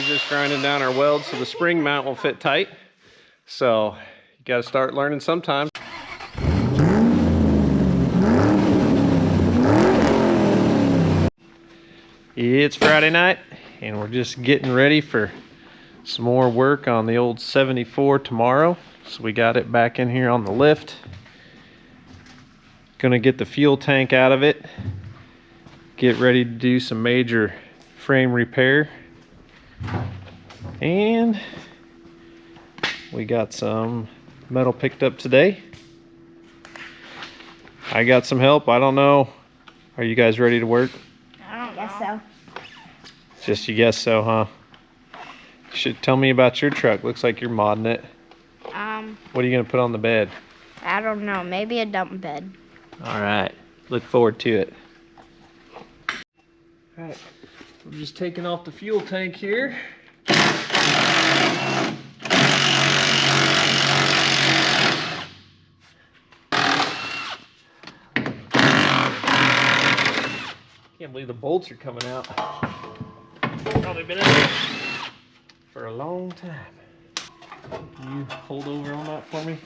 We just grinding down our weld so the spring mount will fit tight. So you got to start learning sometime. It's Friday night and we're just getting ready for some more work on the old 74 tomorrow. So we got it back in here on the lift. Gonna get the fuel tank out of it. Get ready to do some major frame repair. And we got some metal picked up today. I got some help. I don't know. Are you guys ready to work? I don't guess so. Just you guess so, huh? Should tell me about your truck. Looks like you're modding it. What are you gonna put on the bed? I don't know. Maybe a dump bed. All right. Look forward to it. All right. We're just taking off the fuel tank here. Can't believe the bolts are coming out. Probably been in there for a long time. Can you hold over on that for me?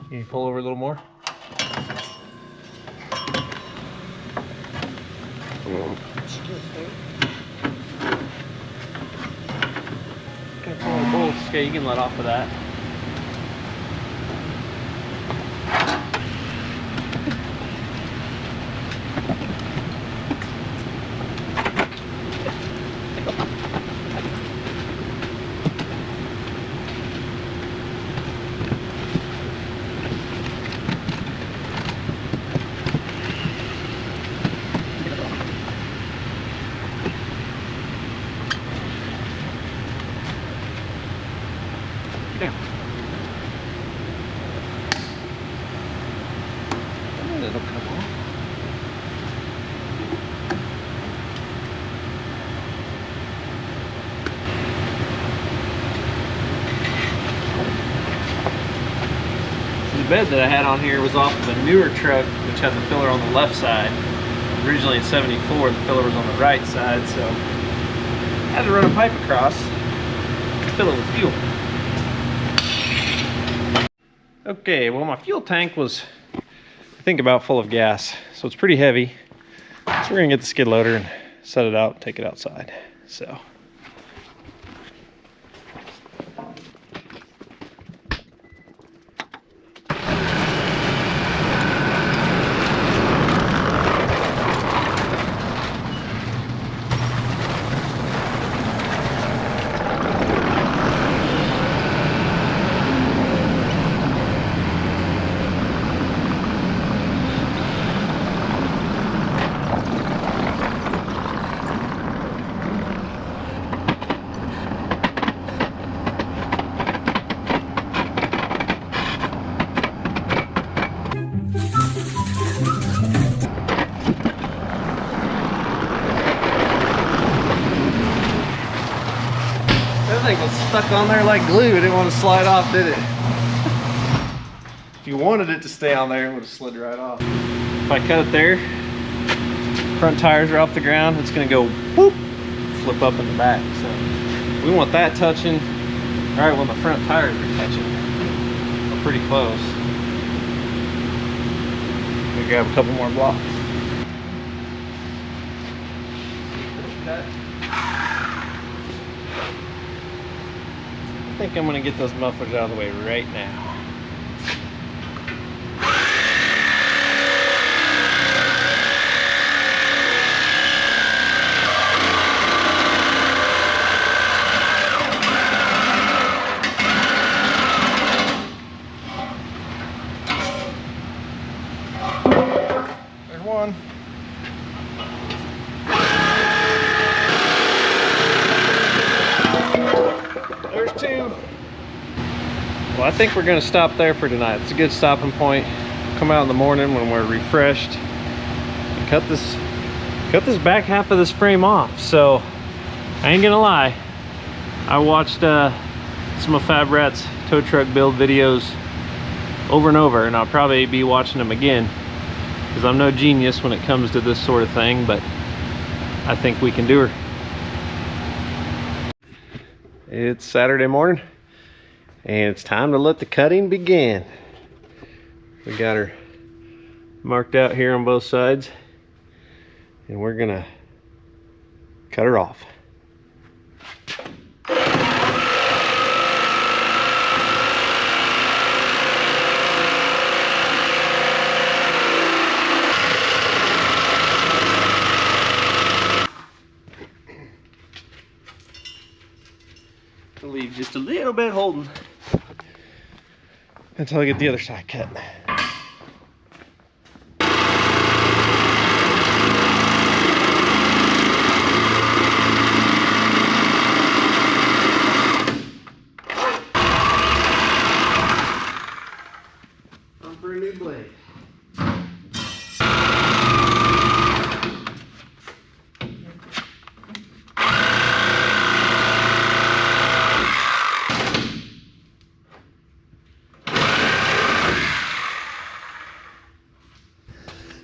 Can you pull over a little more? Okay, you can let off of that. It'll come off. The bed that I had on here was off of a newer truck, which had the filler on the left side. Originally in 74, the filler was on the right side, so I had to run a pipe across to fill it with fuel. Okay, well my fuel tank was, I think, about full of gas, so it's pretty heavy. So we're gonna get the skid loader and set it out and take it outside. So that thing was stuck on there like glue. It didn't want to slide off, did it? If you wanted it to stay on there, it would have slid right off. If I cut it there, front tires are off the ground, it's gonna go whoop, flip up in the back. So we want that touching right when the front tires are touching. We're pretty close. We grab a couple more blocks. I think I'm gonna get those mufflers out of the way right now. There's one. There's two. Well, I think we're gonna stop there for tonight. It's a good stopping point. Come out in the morning when we're refreshed and cut this back half of this frame off. So I ain't gonna lie, I watched some of Fabrats tow truck build videos over and over, and I'll probably be watching them again because I'm no genius when it comes to this sort of thing, but I think we can do her. It's Saturday morning and it's time to let the cutting begin. We got her marked out here on both sides and we're gonna cut her off. Leave just a little bit holding until I get the other side cut. Time for a new blade.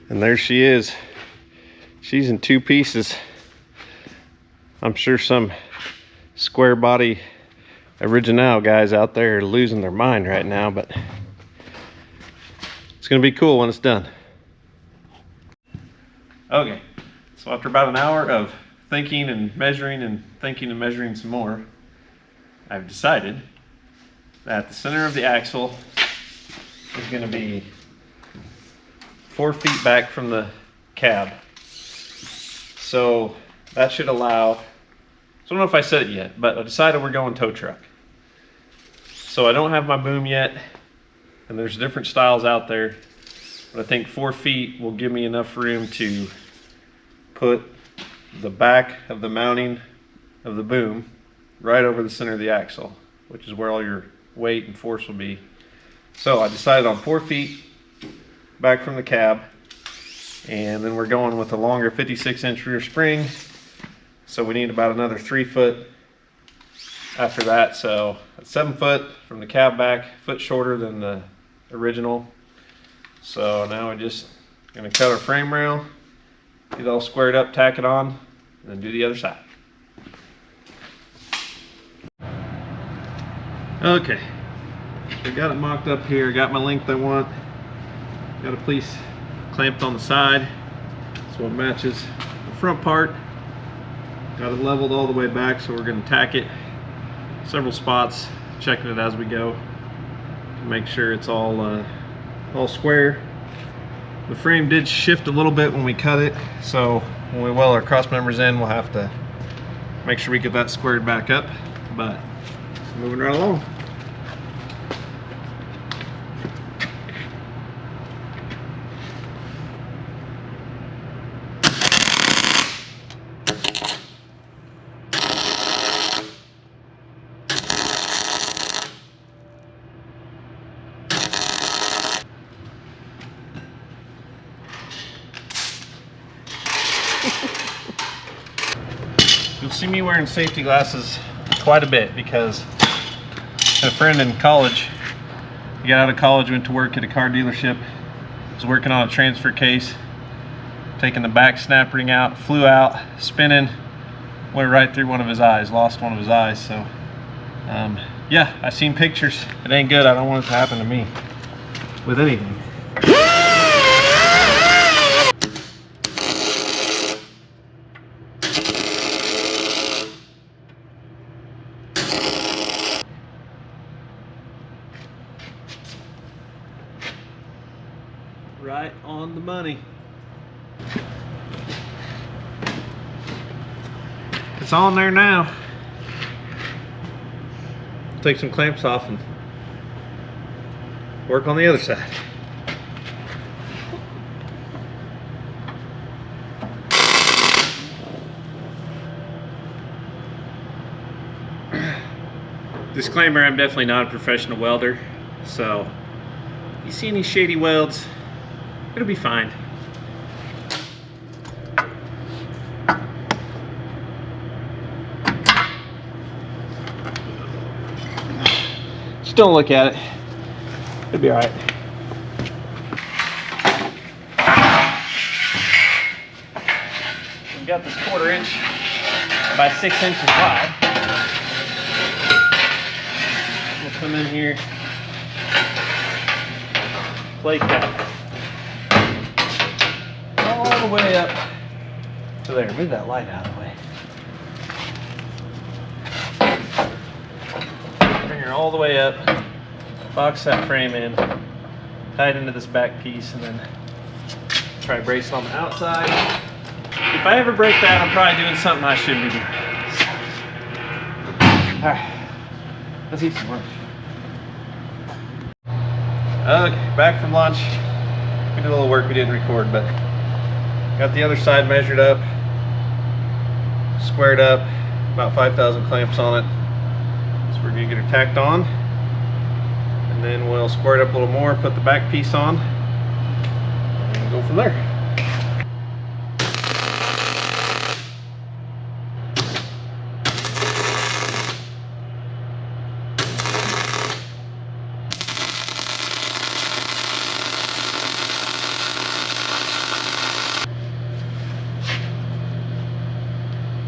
And there she is. She's in two pieces. I'm sure some square body original guys out there are losing their mind right now, but it's gonna be cool when it's done. Okay, so after about an hour of thinking and measuring and thinking and measuring some more, I've decided that the center of the axle is gonna be 4 feet back from the cab. So that should allow, so I don't know if I said it yet, but I decided we're going tow truck. So I don't have my boom yet, and there's different styles out there, but I think 4 feet will give me enough room to put the back of the mounting of the boom right over the center of the axle, which is where all your weight and force will be. So I decided on 4 feet back from the cab, and then we're going with a longer 56-inch rear spring, so we need about another 3 foot after that. So that's 7 foot from the cab back, foot shorter than the original. So now we're just gonna cut our frame rail, get it all squared up, tack it on, and then do the other side. Okay, so got it mocked up here, got my length I want. Got a piece clamped on the side so it matches the front part. Got it leveled all the way back, so we're going to tack it several spots, checking it as we go to make sure it's all square. The frame did shift a little bit when we cut it, so when we weld our cross members in, we'll have to make sure we get that squared back up, but moving right along. You'll see me wearing safety glasses quite a bit because I had a friend in college. He got out of college, went to work at a car dealership, was working on a transfer case, taking the back snap ring out, flew out, spinning, went right through one of his eyes, lost one of his eyes. So yeah, I've seen pictures. It ain't good. I don't want it to happen to me with anything. Right on the money. It's on there now. Take some clamps off and work on the other side. Disclaimer, I'm definitely not a professional welder, so if you see any shady welds, it'll be fine. Just don't look at it. It'll be all right. 1/4 inch by 6 inches wide. We'll come in here, plate that all the way up to there. Move that light out of the way. Bring her all the way up, box that frame in, tie it into this back piece, and then try bracing on the outside. If I ever break that, I'm probably doing something I shouldn't be doing. Alright, let's eat some lunch. Okay, back from lunch. We did a little work we didn't record, but got the other side measured up, squared up, about 5,000 clamps on it. So we're gonna get her tacked on, and then we'll square it up a little more, put the back piece on, and go from there.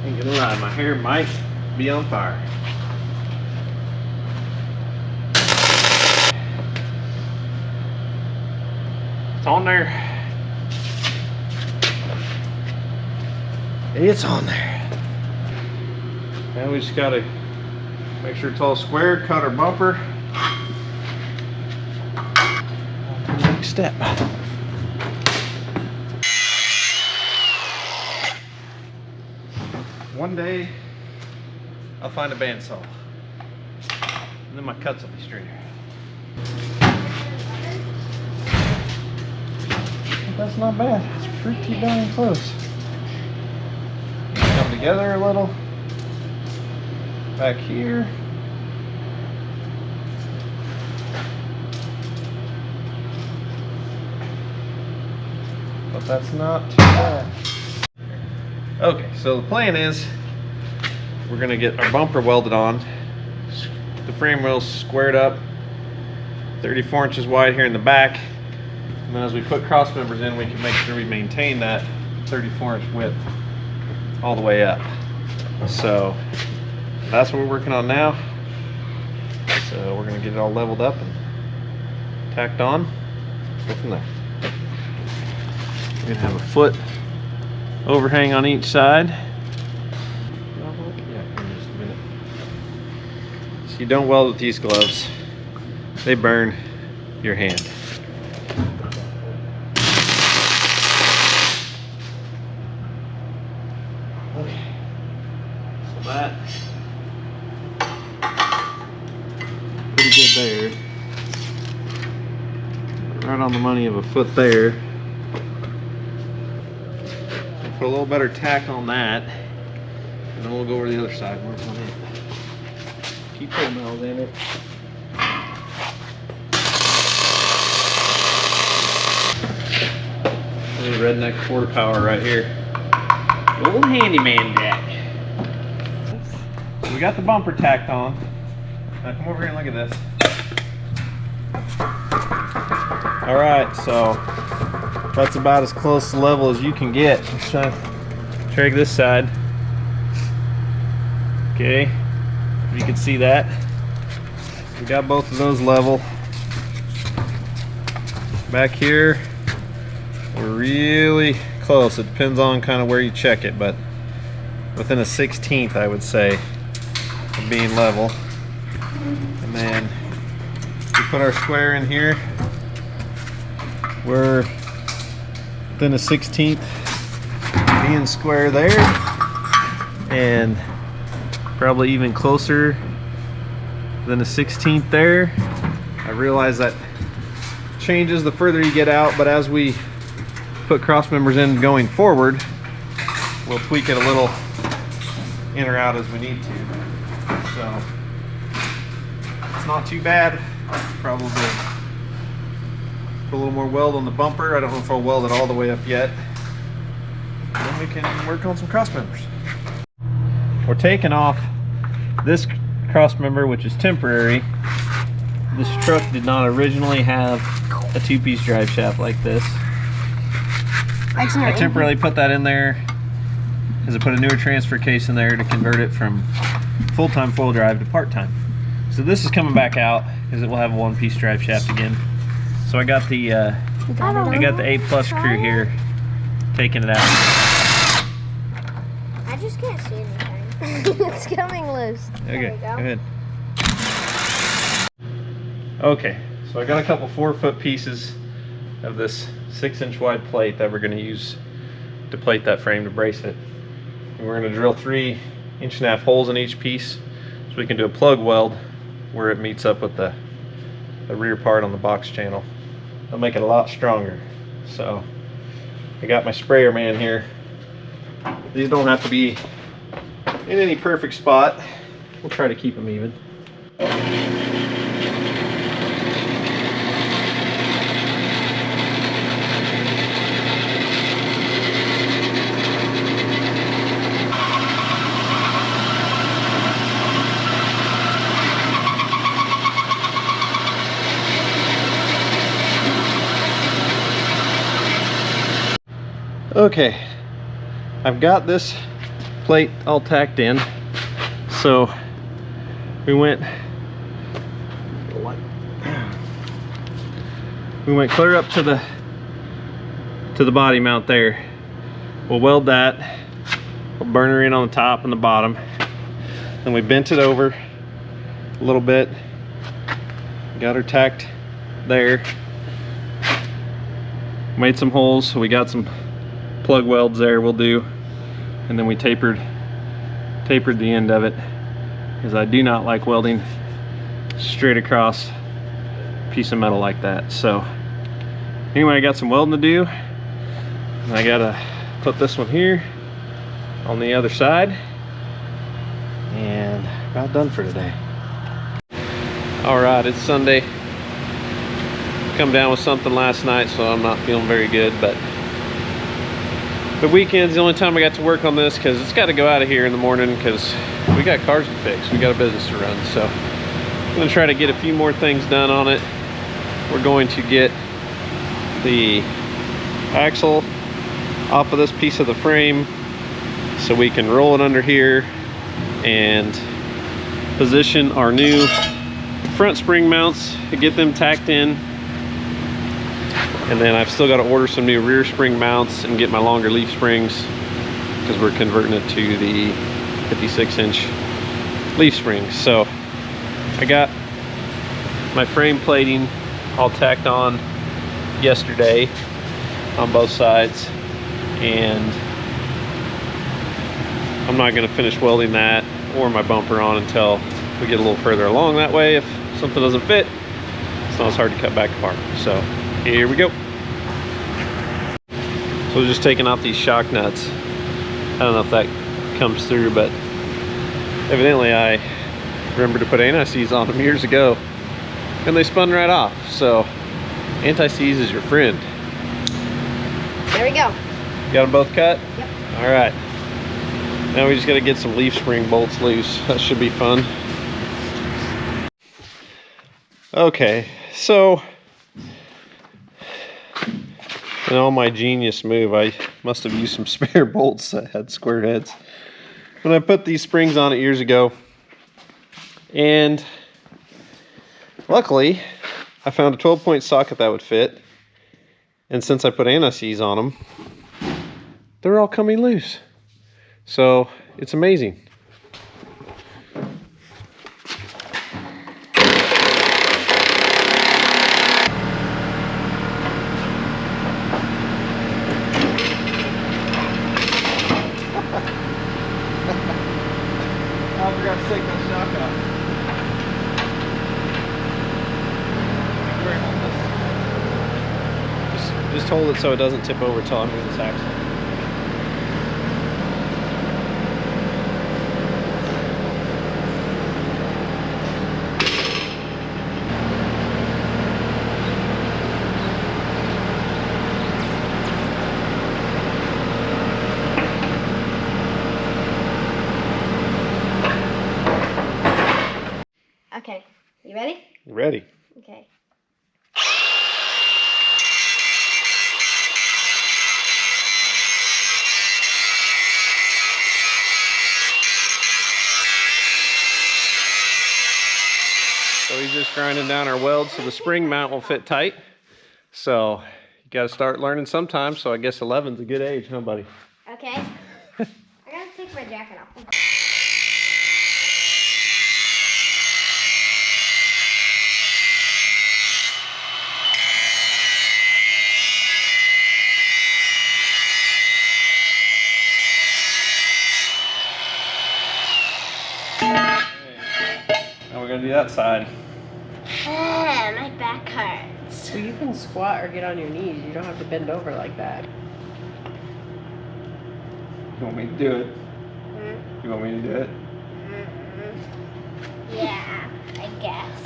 Ain't gonna lie, my hair might be on fire. It's on there. It's on there. Now we just gotta make sure it's all square, cut our bumper. Next step. One day, I'll find a bandsaw, and then my cuts will be straighter. That's not bad. It's pretty darn close. Come together a little. Back here. But that's not too bad. Okay, so the plan is we're gonna get our bumper welded on, the frame rails squared up, 34 inches wide here in the back, and then as we put cross members in, we can make sure we maintain that 34-inch width all the way up. So that's what we're working on now. So we're gonna get it all leveled up and tacked on. Go from there. We're gonna have a foot overhang on each side. Yeah, in just a minute. So you don't weld with these gloves. They burn your hand. Okay. So that pretty good there. Right on the money of a foot there. Put a little better tack on that, and then we'll go over to the other side and work on it. Keep putting those in it. Little redneck quarter power right here. Old handyman jack. So we got the bumper tacked on. Now come over here and look at this. All right, so that's about as close to level as you can get. Let's try to drag this side. Okay, you can see that. We got both of those level. Back here, we're really close. It depends on kind of where you check it, but within a 1/16, I would say, of being level. And then we put our square in here. We're within a 1/16 being square there, and probably even closer than a 1/16 there. I realize that changes the further you get out, but as we put cross members in going forward, we'll tweak it a little in or out as we need to. So it's not too bad. Probably put a little more weld on the bumper. I don't know if I'll weld it all the way up yet. And then we can work on some cross members. We're taking off this cross member, which is temporary. This truck did not originally have a two-piece drive shaft like this. I temporarily put that in there is I put a newer transfer case in there to convert it from full-time foil drive to part-time. So this is coming back out because it will have a one-piece drive shaft again. So I got the A+ crew here taking it out. I just can't see anything. It's coming loose. Okay, go ahead. Okay, so I got a couple 4-foot pieces of this 6-inch wide plate that we're going to use to plate that frame to brace it. And we're going to drill 3.5-inch holes in each piece so we can do a plug weld where it meets up with the rear part on the box channel. It'll make it a lot stronger. So I got my sprayer man here. These don't have to be in any perfect spot. We'll try to keep them even. Okay, I've got this plate all tacked in. So we went clear up to the body mount there. We'll weld that. We'll burn her in on the top and the bottom. Then we bent it over a little bit. Got her tacked there. Made some holes, so we got some plug welds there we'll do, and then we tapered the end of it because I do not like welding straight across a piece of metal like that. So anyway, I got some welding to do, and I gotta put this one here on the other side, and about done for today. All right, it's Sunday. Come down with something last night, so I'm not feeling very good, but the weekend's the only time I got to work on this because it's got to go out of here in the morning because we got cars to fix. We got a business to run. So I'm going to try to get a few more things done on it. We're going to get the axle off of this piece of the frame so we can roll it under here and position our new front spring mounts to get them tacked in. And then I've still got to order some new rear spring mounts and get my longer leaf springs because we're converting it to the 56-inch leaf springs. So I got my frame plating all tacked on yesterday on both sides, and I'm not going to finish welding that or my bumper on until we get a little further along. That way, if something doesn't fit, it's not as hard to cut back apart. So here we go. So we're just taking out these shock nuts. I don't know if that comes through, but evidently I remember to put anti-seize on them years ago and they spun right off. So anti-seize is your friend. There we go. Got them both cut? Yep. All right. Now we just got to get some leaf spring bolts loose. That should be fun. Okay, so in all my genius move, I must have used some spare bolts that had square heads when I put these springs on it years ago. And luckily, I found a 12-point socket that would fit. And since I put anti-seize on them, they're all coming loose. So it's amazing. I forgot to take my shock out. Just hold it so it doesn't tip over until I move this axle. Okay, you ready? Ready. Okay. So he's just grinding down our weld so the spring mount will fit tight. So you got to start learning sometime. So I guess 11's a good age, huh, buddy? Okay. I gotta take my jacket off. Now we're gonna do that side. My back hurts. So you can squat or get on your knees. You don't have to bend over like that. You want me to do it? You want me to do it? Yeah, I guess.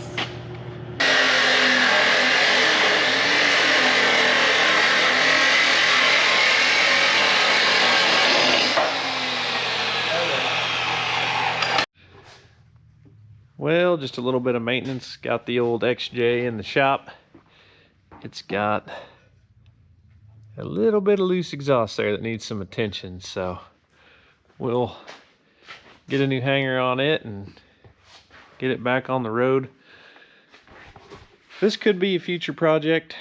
Well, just a little bit of maintenance. Got the old XJ in the shop. It's got a little bit of loose exhaust there that needs some attention, so we'll get a new hanger on it and get it back on the road. This could be a future project,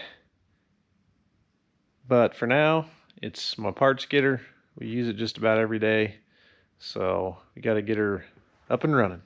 but for now it's my parts getter. We use it just about every day, so we got to get her up and running.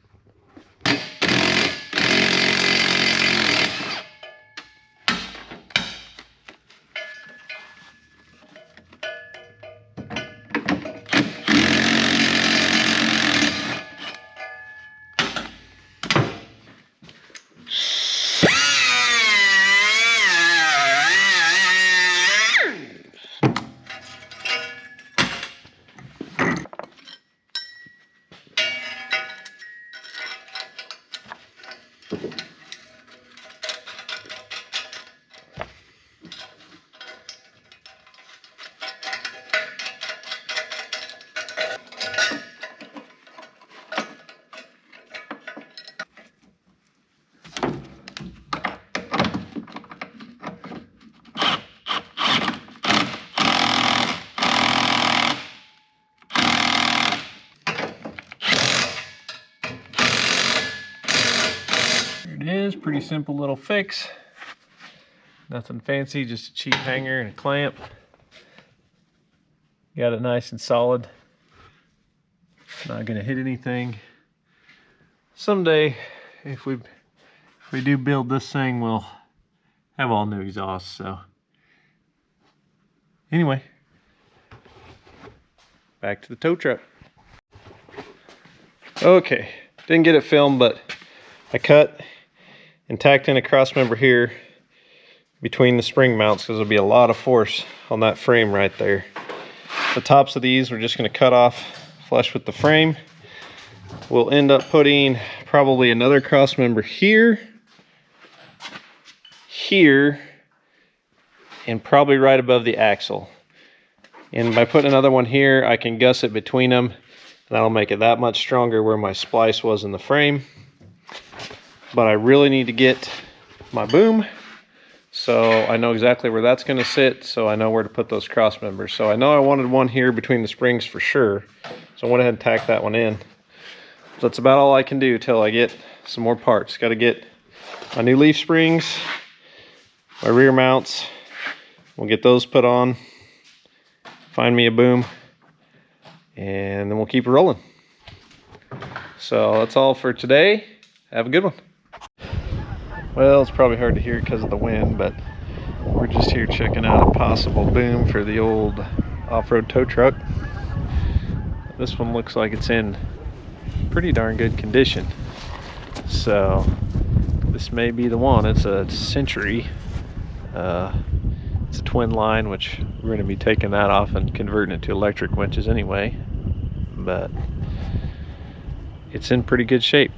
It is pretty simple little fix. Nothing fancy, just a cheap hanger and a clamp. Got it nice and solid. Not gonna hit anything. Someday, if we do build this thing, we'll have all new exhaust. So anyway, back to the tow truck. Okay, didn't get it filmed, but I cut and tacked in a cross member here between the spring mounts because there'll be a lot of force on that frame right there. The tops of these we're just going to cut off flush with the frame. We'll end up putting probably another cross member here, here, and probably right above the axle. And by putting another one here, I can gusset between them. That'll make it that much stronger where my splice was in the frame. But I really need to get my boom, so I know exactly where that's going to sit, so I know where to put those cross members. So I know I wanted one here between the springs for sure, so I went ahead and tacked that one in. So that's about all I can do till I get some more parts. Got to get my new leaf springs, my rear mounts. We'll get those put on, find me a boom, and then we'll keep it rolling. So that's all for today. Have a good one. Well, it's probably hard to hear because of the wind, but we're just here checking out a possible boom for the old off-road tow truck. This one looks like it's in pretty darn good condition. So this may be the one. It's a Century. It's a twin line, which we're going to be taking that off and converting it to electric winches anyway. But it's in pretty good shape.